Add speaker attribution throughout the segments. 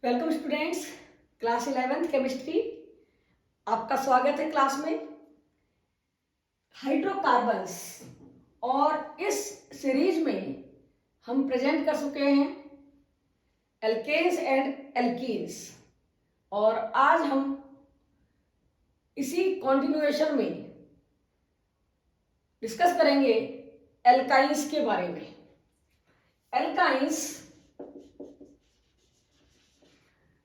Speaker 1: Welcome students, class 11th chemistry. आपका स्वागत है क्लास में। हाइड्रोकार्बन्स और इस सीरीज में हम प्रेजेंट कर चुके हैं एल्केन्स एंड एल्कीन्स, और आज हम इसी कॉन्टिन्यूएशन में डिस्कस करेंगे एल्काइंस के बारे में। Alkynes,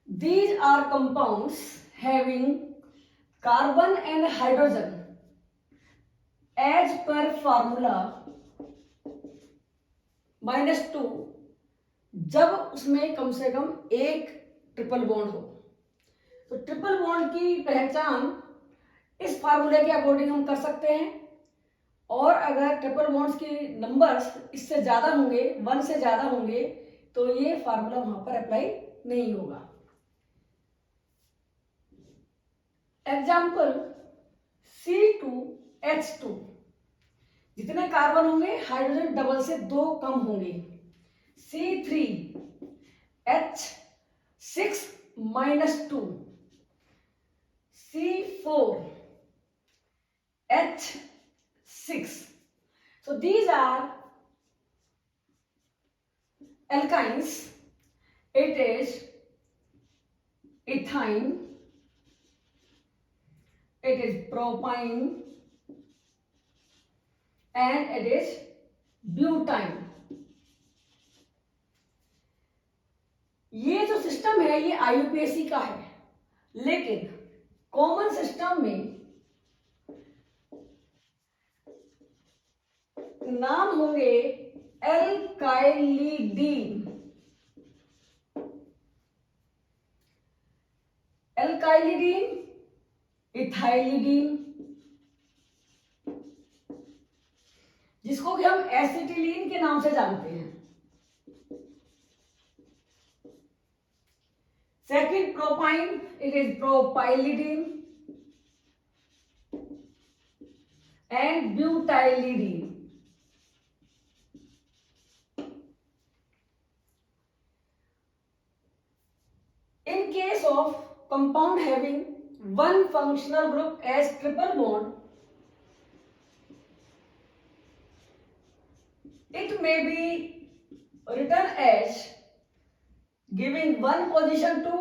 Speaker 1: these are compounds having carbon and hydrogen as per formula -2, जब उसमें कम से कम एक ट्रिपल बॉन्ड हो। तो ट्रिपल बॉन्ड की पहचान इस फार्मूले के अकॉर्डिंग हम कर सकते हैं, और अगर ट्रिपल बॉन्ड्स की नंबर्स इससे ज्यादा होंगे, 1 से ज्यादा होंगे, तो ये फार्मूला वहां पर अप्लाई नहीं होगा। एग्जाम्पल C2H2, जितने कार्बन होंगे हाइड्रोजन डबल से 2 कम होंगे। C3H6-2, C4H6. So these are alkynes. It is ethine, it is propyne, and it is butane. ये जो सिस्टम है ये IUPAC का है, लेकिन कॉमन सिस्टम में नाम होंगे एल्काइलिडीन, एल्काइलिडीन, इथाइलिडीन, जिसको कि हम एसिटिलीन के नाम से जानते हैं। Second propyne, it is propylidene and butylidene. In case of compound having one functional group as triple bond, it may be written as giving one position to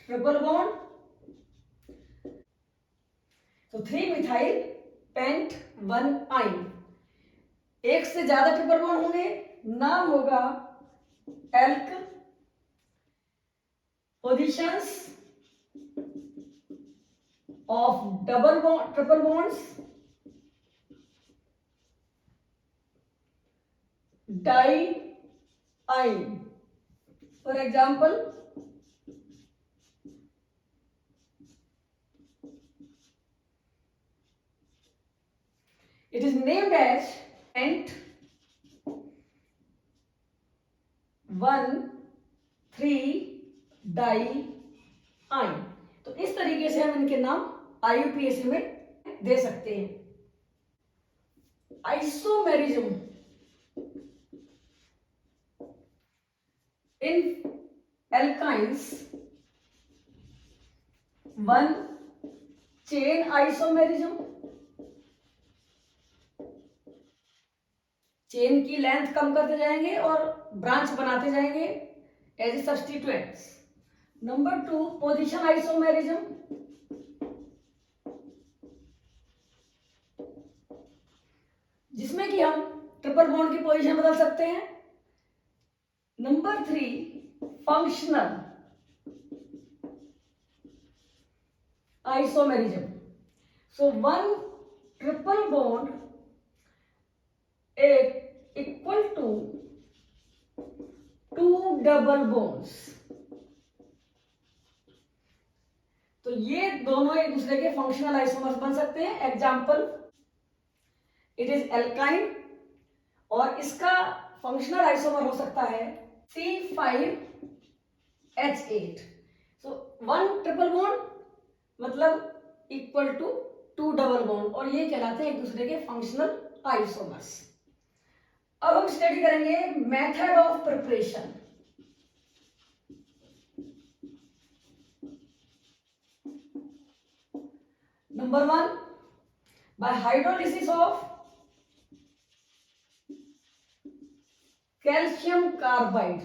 Speaker 1: triple bond. So 3-methyl pent 1-ine, एक से ज्यादा triple bond होंगे, नाम होगा elk. Positions of triple bonds, diene. For example, it is named as Pent-1,3-diene. तो इस तरीके से हम इनके नाम IUPAC में दे सकते हैं। Isomerism, in alkynes, 1 chain isomerism, chain की लेंथ कम करते जाएंगे और ब्रांच बनाते जाएंगे as a substituents. Number 2 position isomerism, जिसमें कि हम ट्रिपल बॉन्ड की पोजीशन बदल सकते हैं। Number 3 functional isomerism. So 1 triple bond equal to 2 double bonds. तो ये दोनों एक दूसरे के फंक्शनल आइसोमर्स बन सकते हैं। एग्जाम्पल, इट इज एल्काइन और इसका फंक्शनल आइसोमर हो सकता है C5H8। सो 1 ट्रिपल बॉन्ड मतलब इक्वल टू 2 डबल बॉन्ड, और ये कहलाते हैं एक दूसरे के फंक्शनल आइसोमर्स। अब हम स्टडी करेंगे method of preparation. Number 1, by hydrolysis of calcium carbide.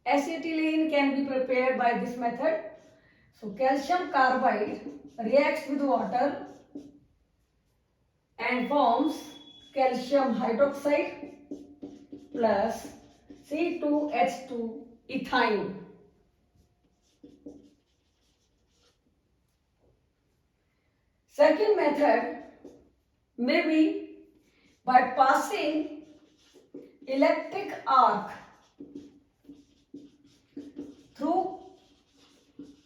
Speaker 1: Acetylene can be prepared by this method. So calcium carbide reacts with water and forms calcium hydroxide plus C2H2 ethyne. Second method may be by passing electric arc through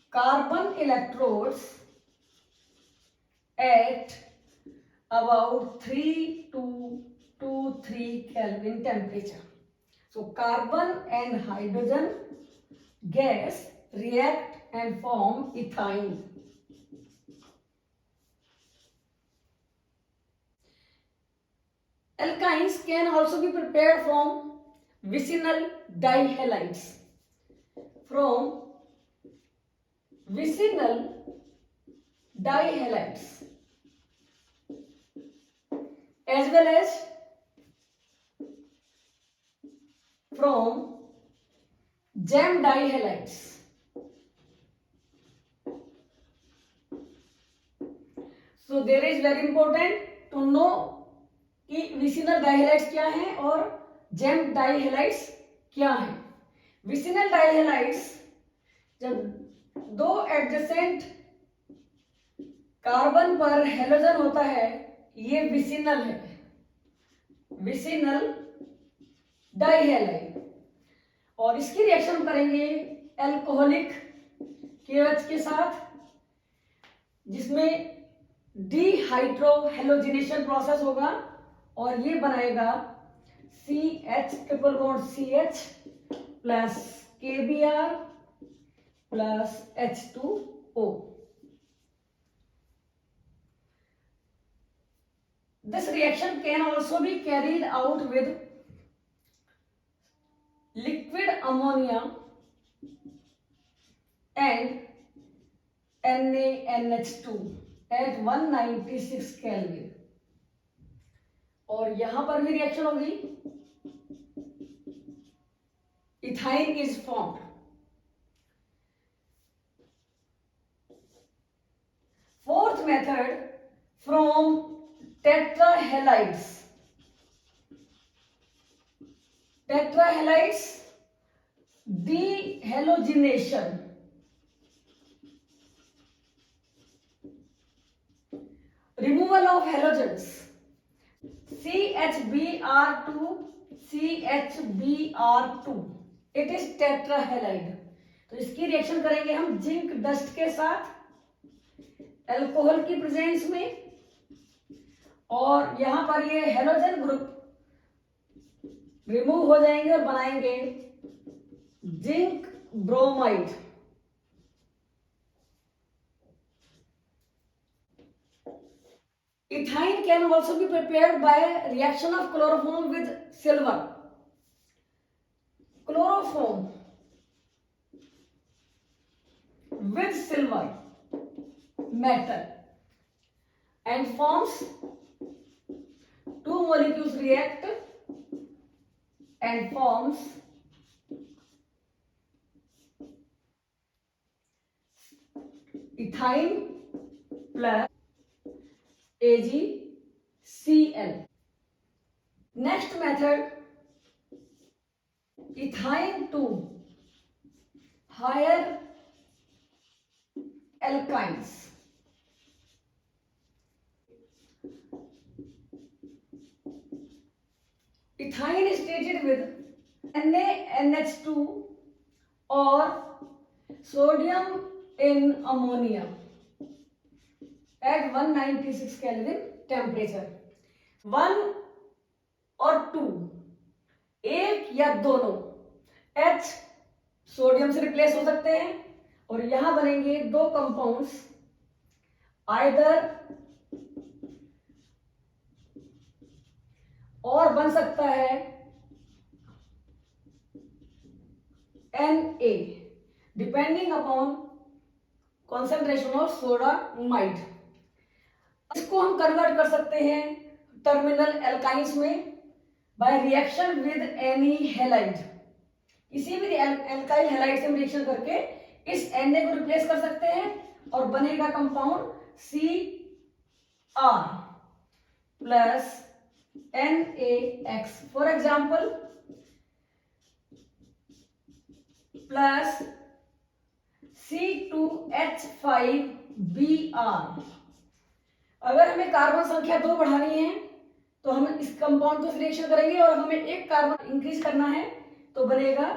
Speaker 1: carbon electrodes at about 3 to 3 Kelvin temperature. So carbon and hydrogen gas react and form ethyne. Alkynes can also be prepared from vicinal dihalides. From vicinal dihalides as well as from gem dihalides. So there is very important to know कि vicinal डाइहैलाइड्स क्या हैं और GeM डाइहैलाइड्स क्या हैं. Vicinal डाइहैलाइड्स जब दो adjacent carbon पर halogen होता है, ये विसिनल है, विसिनल डाइहैलाइड. और इसकी रिएक्शन करेंगे एल्कोहलिक KOH के साथ, जिसमें डिहाइड्रोहेलोजिनेशन प्रोसेस होगा और ये बनाएगा CH triple bond CH plus KBr plus H2O. This reaction can also be carried out with liquid ammonia and NaNH2 at 196 Kelvin. और यहां पर भी रिएक्शन होगी, ethyne is formed. Fourth method from tetrahalides. Tetrahalides dehalogenation. Removal of halogens CHBr2 CHBr2. It is tetrahalide. तो इसकी reaction करेंगे हम zinc dust के साथ अल्कोहल की प्रेजेंस में, और यहां पर ये हेलोजन ग्रुप रिमूव हो जाएंगे और बनाएंगे zinc bromide. Ethyne can also be prepared by reaction of chloroform with silver. Chloroform with silver metal and forms two molecules react and forms ethyne plus AgCl. Next method, ethyne to higher alkynes. Ethyne is treated with NaNH2 or sodium in ammonia at 196 Kelvin temperature. 1 और 2, एक या दोनों H sodium से replace हो सकते हैं और यहां बनेंगे दो कंपाउंड्स, आइदर और बन सकता है Na depending upon concentration of sodamide. इसको हम कन्वर्ट कर सकते हैं टर्मिनल एल्काइंस में by reaction with any halide. किसी भी एल्काइल हैलाइड से हम रिएक्शन करके इस Na को रिप्लेस कर सकते हैं और बनेगा compound Cr plus NaX। For example plus C2H5Br। अगर हमें कार्बन संख्या 2 बढ़ानी है तो हम इस कंपाउंड को रिएक्शन करेंगे और हमें एक कार्बन इंक्रीज करना है तो बनेगा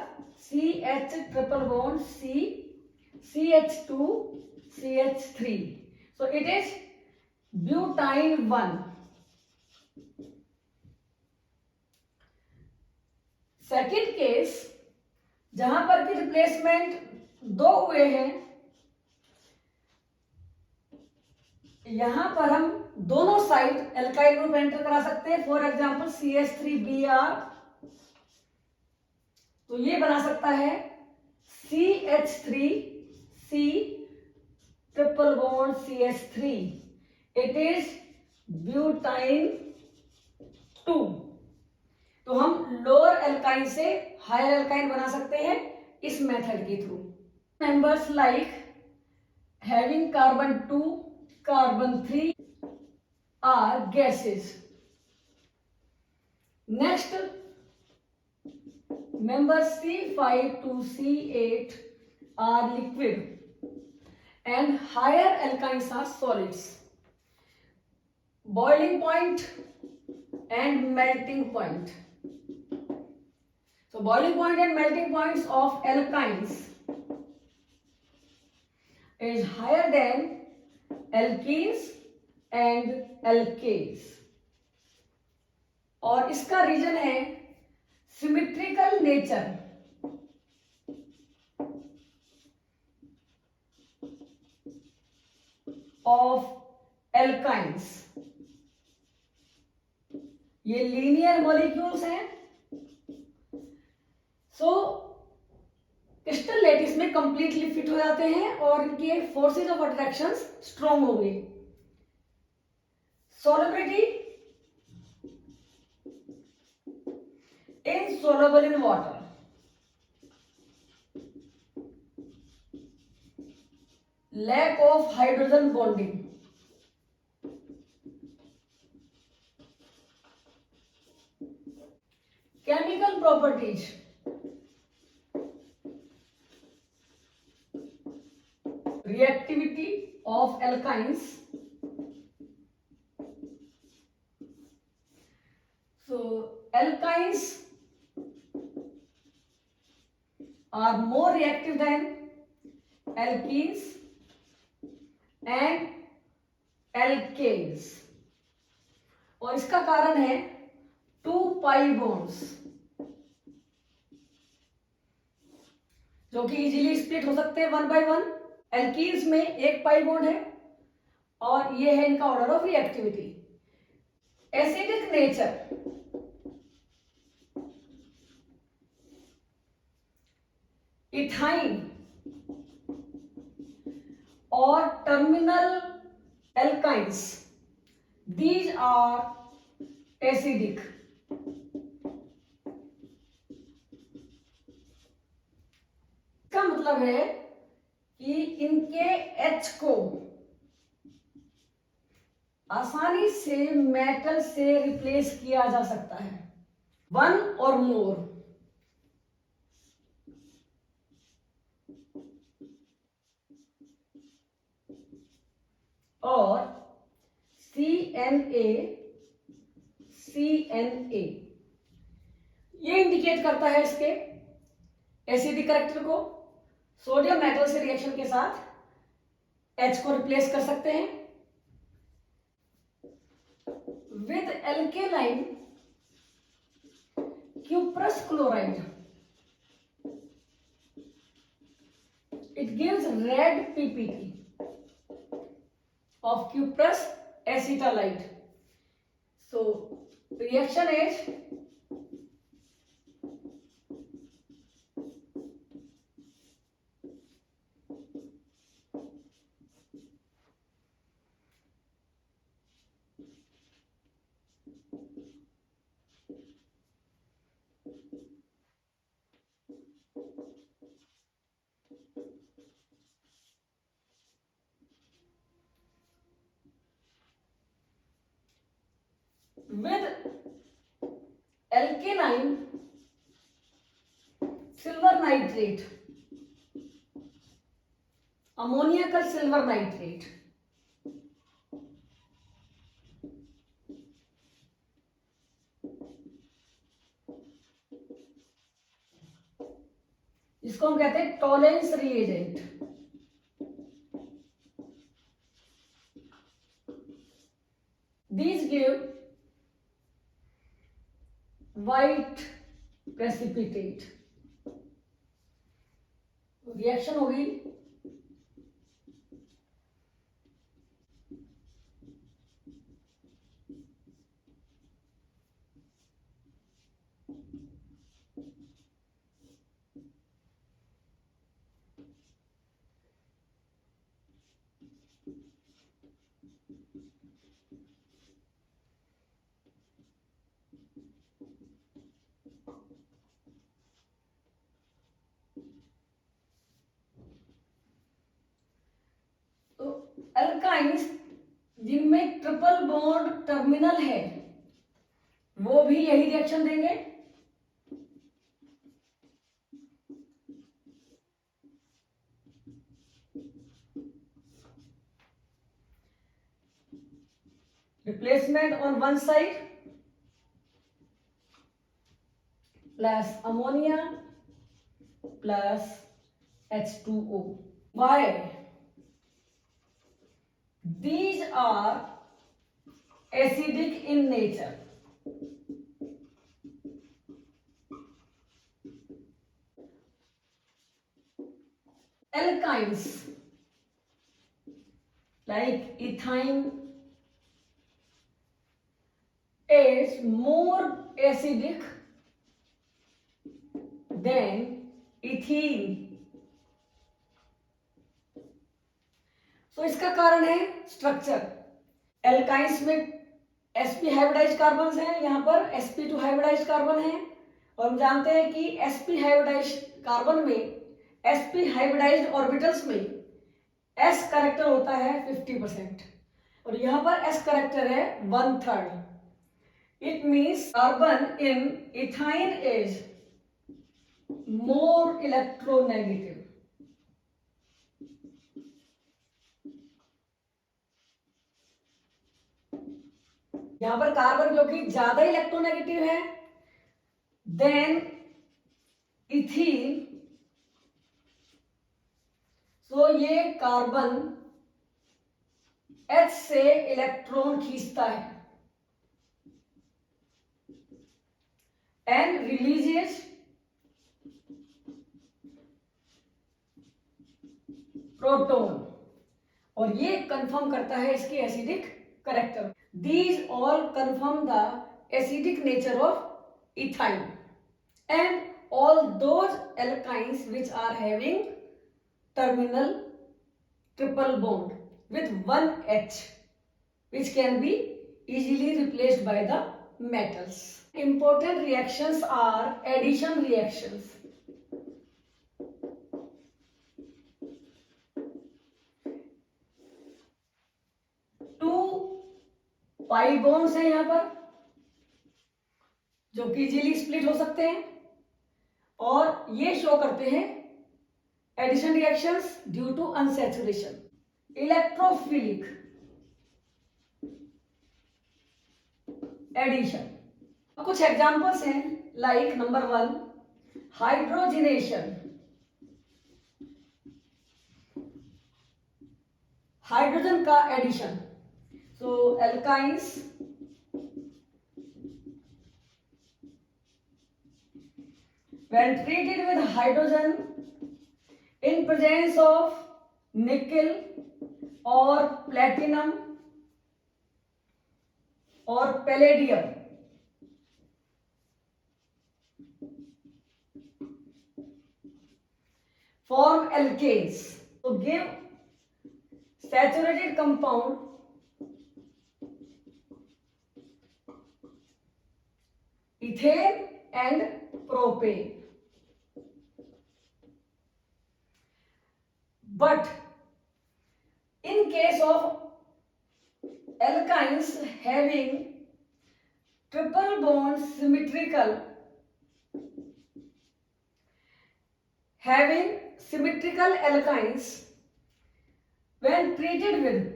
Speaker 1: CH triple bond C CH2 CH3। So it is butyne 1। Second case जहां पर कि रिप्लेसमेंट 2 हुए हैं, यहां पर हम दोनों साइड एल्काइल ग्रुप एंटर करा सकते हैं। फॉर एग्जांपल CH3Br, तो ये बना सकता है CH3C triple bond CH3। It is butyne 2। तो हम लोअर एल्काइन से हायर एल्काइन बना सकते हैं इस मेथड के through. Members like having carbon 2 carbon 3 are gases. Next, members C5 to C8 are liquid and higher alkynes are solids. Boiling point and melting point. So boiling point and melting points of alkynes is higher than alkenes and alkanes। और इसका reason है symmetrical nature of alkynes. ये linear molecules हैं, सो crystal lettuce में completely fit हो जाते हैं और इनके फोर्सेस ऑफ अट्रैक्शन स्ट्रॉन्ग होंगे। Solubility insoluble in water, lack of hydrogen bonding, chemical properties, reactivity of alkynes। So alkynes are more reactive than alkenes and alkanes। और इसका कारण है 2 पाई बॉन्ड्स जो कि इजीली स्प्लिट हो सकते हैं 1 by 1। एल्कीन्स में 1 पाई बॉन्ड है और ये है इनका order of reactivity. Acidic nature, ethyne और terminal alkynes, these are acidic. इसका मतलब है कि इनके H को आसानी से मेटल से रिप्लेस किया जा सकता है, 1 और मोर। और CNA ये इंडिकेट करता है इसके एसिडिक कैरेक्टर को। सोडियम मेटल से रिएक्शन के साथ H को रिप्लेस कर सकते हैं with alkaline cuprous chloride. It gives red PPT of cuprous acetylide। So reaction is time silver nitrate, ammoniacal silver nitrate, इसको हम कहते हैं Tollens reagent. These give white precipitate। Reaction होगी अल्काइंस जिनमें ट्रिपल बॉन्ड टर्मिनल है वो भी यही रिएक्शन देंगे। Replacement on one side plus ammonia plus H2O। Why? These are acidic in nature। Alkynes like ethyne is more acidic than ethene। तो इसका कारण है स्ट्रक्चर। एल्काइंस में sp हाइब्रिडाइज्ड कार्बन है, यहाँ पर sp2 हाइब्रिडाइज्ड कार्बन है। और हम जानते हैं कि sp हाइब्रिडाइज्ड कार्बन में sp हाइब्रिडाइज्ड ऑर्बिटल्स में s करेक्टर होता है 50% और यहाँ पर s करेक्टर है 1/3। It means carbon in ethyne is more electronegative. यहां पर कार्बन जो कि ज्यादा इलेक्ट्रोनेगेटिव है देन इथीन, तो ये कार्बन H से इलेक्ट्रॉन खींचता है एंड रिलीजेस प्रोटॉन और ये कंफर्म करता है इसकी acidic character. These all confirm the acidic nature of ethyne and all those alkynes which are having terminal triple bond with one H which can be easily replaced by the metals. Important reactions are addition reactions। Pi bonds हैं यहाँ पर जो कि easily split हो सकते हैं और ये शो करते हैं addition reactions due to unsaturation. Electrophilic addition, कुछ एग्जांपल्स हैं लाइक नंबर 1 हाइड्रोजिनेशन, हाइड्रोजन का addition. So alkynes when treated with hydrogen in presence of nickel or platinum or palladium form alkanes। So give saturated compound ethane and propane। But in case of alkynes having triple bond symmetrical having symmetrical alkynes when treated with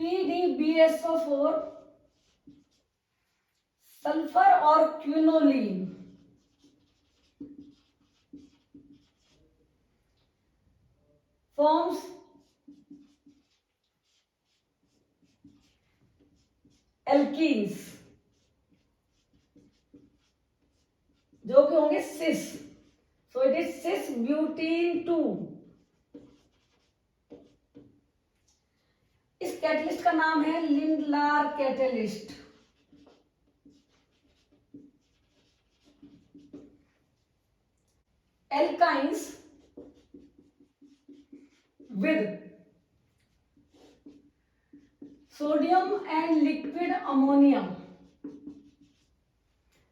Speaker 1: PDBSO4, sulfur or quinoline forms alkenes जो कि होंगे cis. So it is cis butene 2. इस catalyst का नाम है Lindlar catalyst. Alkynes with sodium and liquid ammonia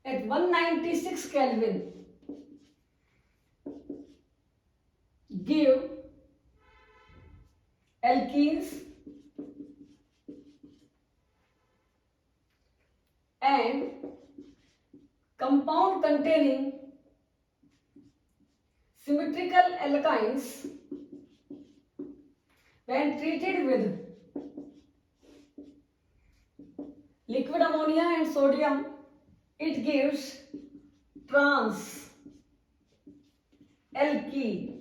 Speaker 1: at 196 Kelvin give alkenes and compound containing symmetrical alkynes when treated with liquid ammonia and sodium. It gives trans alkene,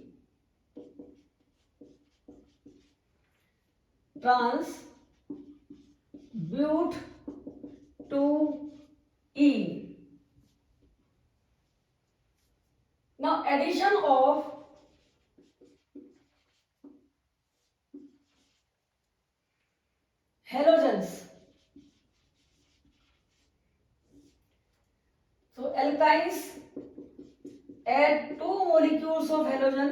Speaker 1: trans but 2E. Now addition of halogens. So alkynes add 2 molecules of halogen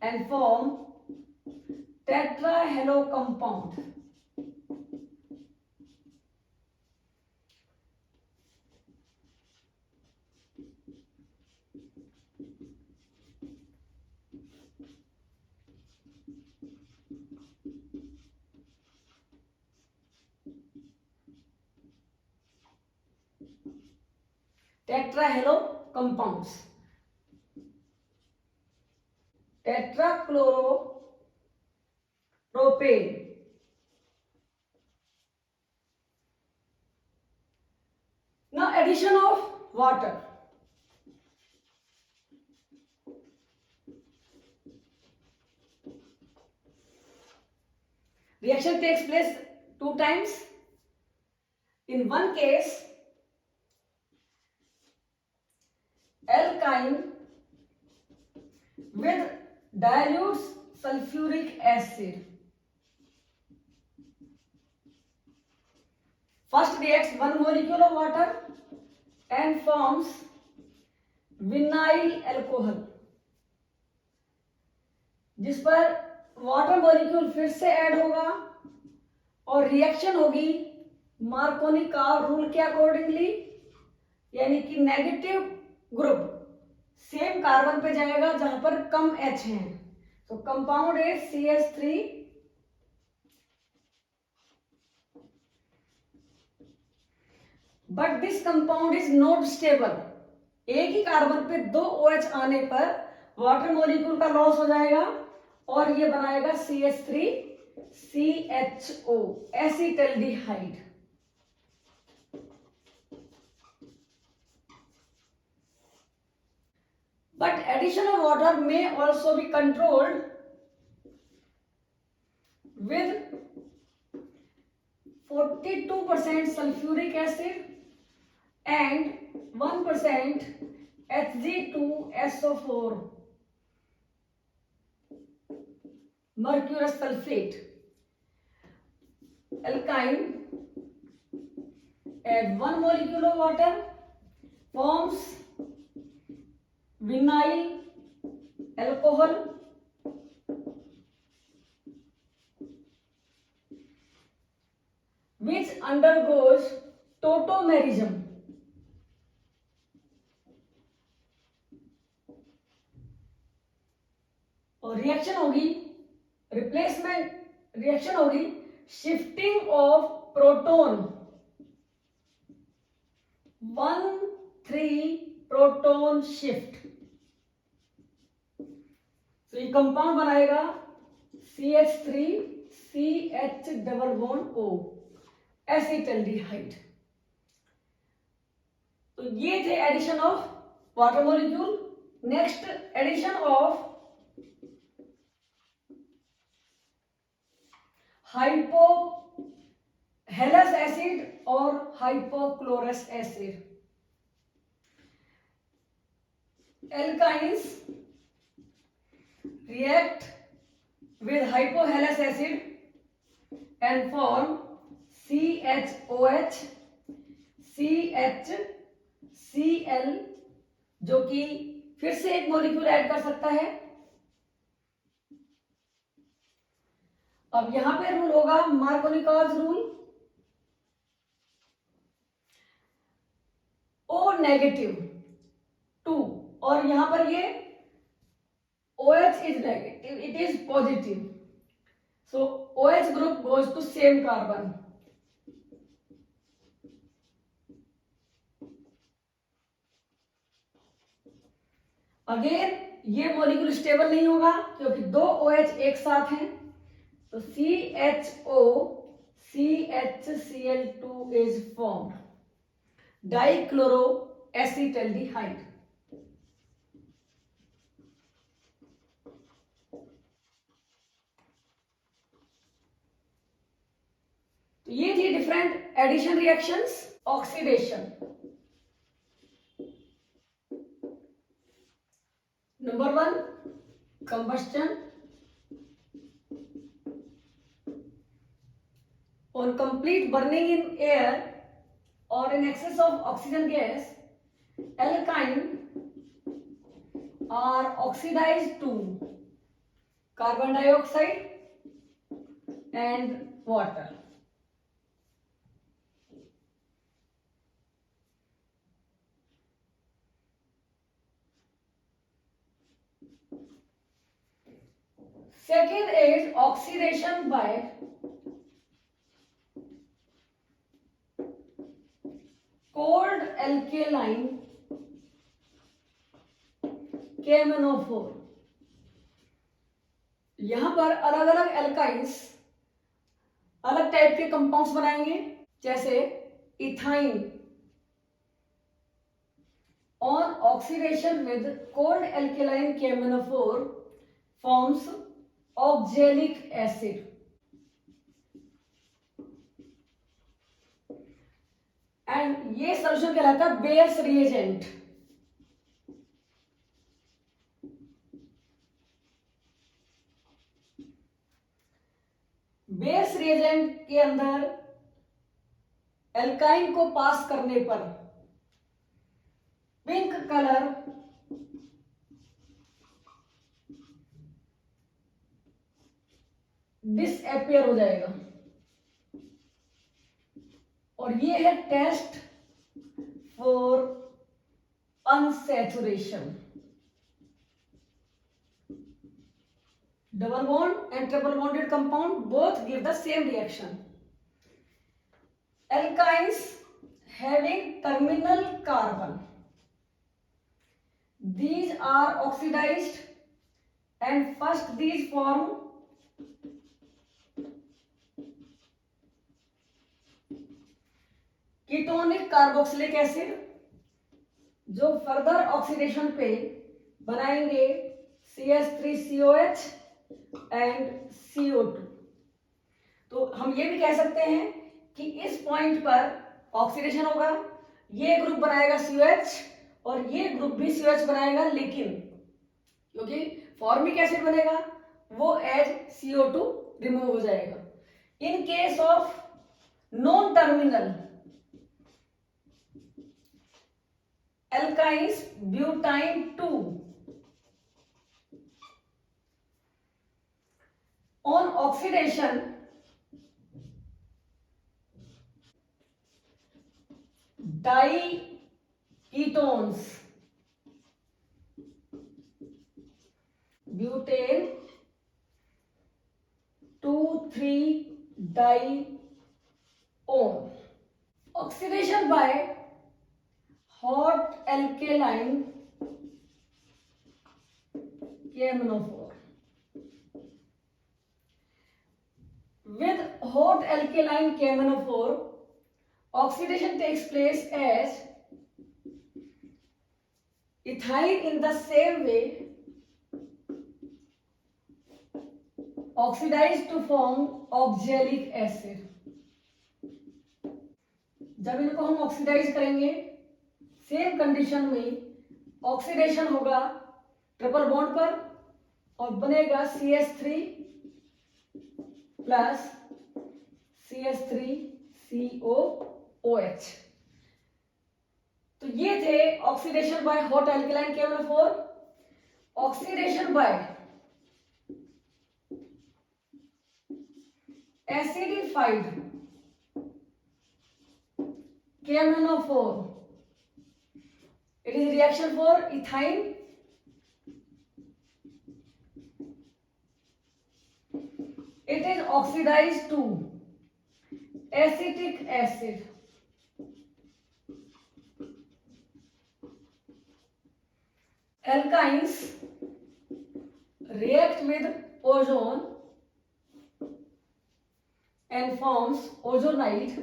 Speaker 1: and form tetrahalo compound. Tetrahalo compounds. Tetrachloropropane. Now addition of water. Reaction takes place 2 times. In one case, alkyne with dilute sulfuric acid first reacts 1 molecule of water and forms vinyl alcohol, जिस पर water molecule फिर से add होगा और reaction होगी Markovnikov का rule के accordingly, यानी कि नेगेटिव ग्रुप सेम कार्बन पे जाएगा जहां पर कम H है. तो कंपाउंड है CH3 but this compound is not stable. एक ही कार्बन पे 2 OH आने पर वाटर मॉलिक्यूल का लॉस हो जाएगा और ये बनाएगा CH3CHO acetaldehyde. But addition of water may also be controlled with 42% sulfuric acid and 1% Hg2SO4 mercurous sulfate. Alkyne add 1 molecule of water forms vinyl alcohol which undergoes tautomerism. और reaction होगी replacement reaction होगी shifting of proton 1,3 proton shift. तो ये compound बनाएगा CH3 CH double bond O, acetaldehyde. तो ये थे addition of water molecule. Next addition of hypohalous acid और hypochlorous acid. Alkynes react with hypohalous acid and form CHOH, CHCl, जो कि फिर से एक मॉलिक्यूल ऐड कर सकता है। अब यहां पे रूल होगा मार्कोनिकॉज रूल। O नेगेटिव 2 और यहां पर ये OH is negative, it is positive. So OH group goes to same carbon. Again ये मॉलिक्यूल स्टेबल नहीं होगा क्योंकि दो OH एक साथ हैं। तो CHO CHCl2 is formed, डाइक्लोरोएसिटल्डिहाइड। तो ये थी different addition reactions. Oxidation, number 1 combustion. On complete burning in air or in excess of oxygen gas, alkyne are oxidized to carbon dioxide and water. Second is oxidation by cold alkaline KMnO4। यहां पर अलग अलग alkynes अलग type के compounds बनाएंगे, जैसे ethyne on oxidation with cold alkaline KMnO4 forms oxalic acid. And ये solution कहलाता है बेयर्स रिएजेंट। बेयर्स रिएजेंट के अंदर एल्काइन को पास करने पर पिंक कलर डिसअपियर हो जाएगा। और ये है test for unsaturation. Double bond and triple bonded compound both give the same reaction. Alkynes having terminal carbon, these are oxidized and first these form ketonic carboxylic acid, जो further oxidation पे बनाएंगे CH3COH and CO2। तो हम ये भी कह सकते हैं कि इस पॉइंट पर ऑक्सीडेशन होगा, ये ग्रुप बनाएगा COH और ये ग्रुप भी COH बनाएगा, लेकिन क्योंकि फॉर्मिक एसिड बनेगा वो एज CO2 रिमूव हो जाएगा। In case of non terminal alkynes, butane 2 on oxidation diketones, butane 2,3-dione. Oxidation by hot alkaline KMnO4. With hot alkaline KMnO4, oxidation takes place as ethyl in the same way oxidized to form oxalic acid. जब इनको हम oxidise करेंगे same condition में oxidation होगा triple bond पर और बनेगा CH3 plus CH3COOH। तो ये थे oxidation by hot alkaline KMnO4, oxidation by acidified KMnO4. It is reaction for ethyl it is oxidized to acetic acid. Alkynes react with ozone and forms ozonide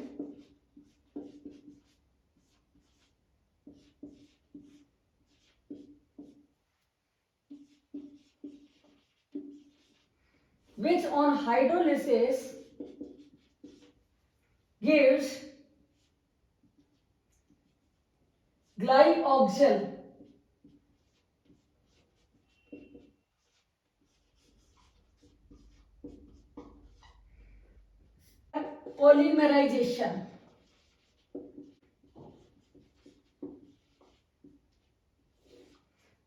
Speaker 1: which on hydrolysis gives glyoxal polymerization.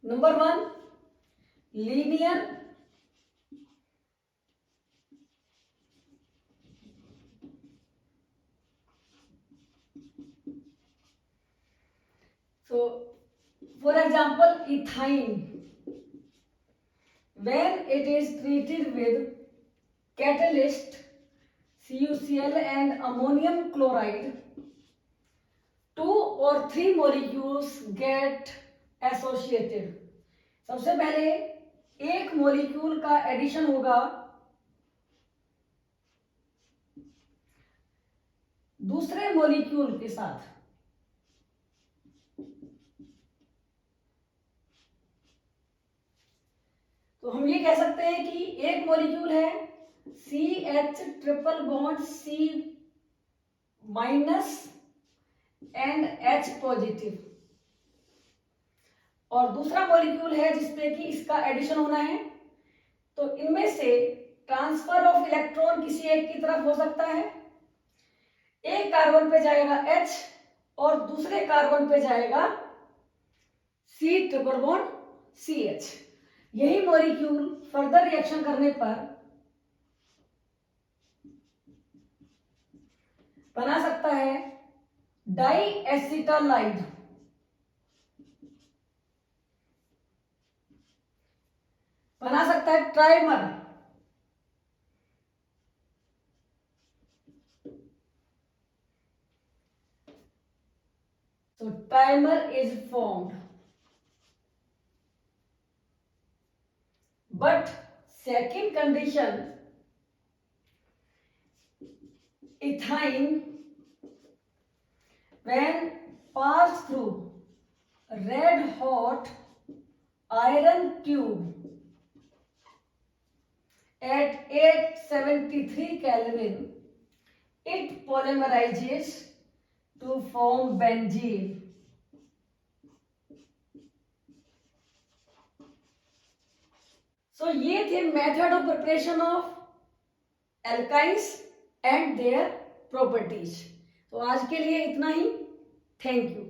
Speaker 1: Number 1, linear So, for example, ethine, when it is treated with catalyst CuCl and ammonium chloride, 2 or 3 molecules get associated. सबसे पहले एक molecule का addition होगा दूसरे molecule के साथ। तो हम ये कह सकते हैं कि एक मॉलिक्यूल है CH triple bond C minus and H positive और दूसरा मॉलिक्यूल है जिसपे कि इसका एडिशन होना है। तो इनमें से ट्रांसफर ऑफ इलेक्ट्रॉन किसी एक की तरफ हो सकता है, एक कार्बन पे जाएगा H और दूसरे कार्बन पे जाएगा C ट्रिपल बॉन्ड CH। यही मॉलिक्यूल फर्दर रिएक्शन करने पर बना सकता है डाई एसिटालाइड, बना सकता है trimer, so trimer is formed. But second condition, ethine when passed through red hot iron tube at 873 Kelvin, it polymerizes to form benzene. So ये थे method of preparation of alkynes and their properties. तो आज के लिए इतना ही। Thank you.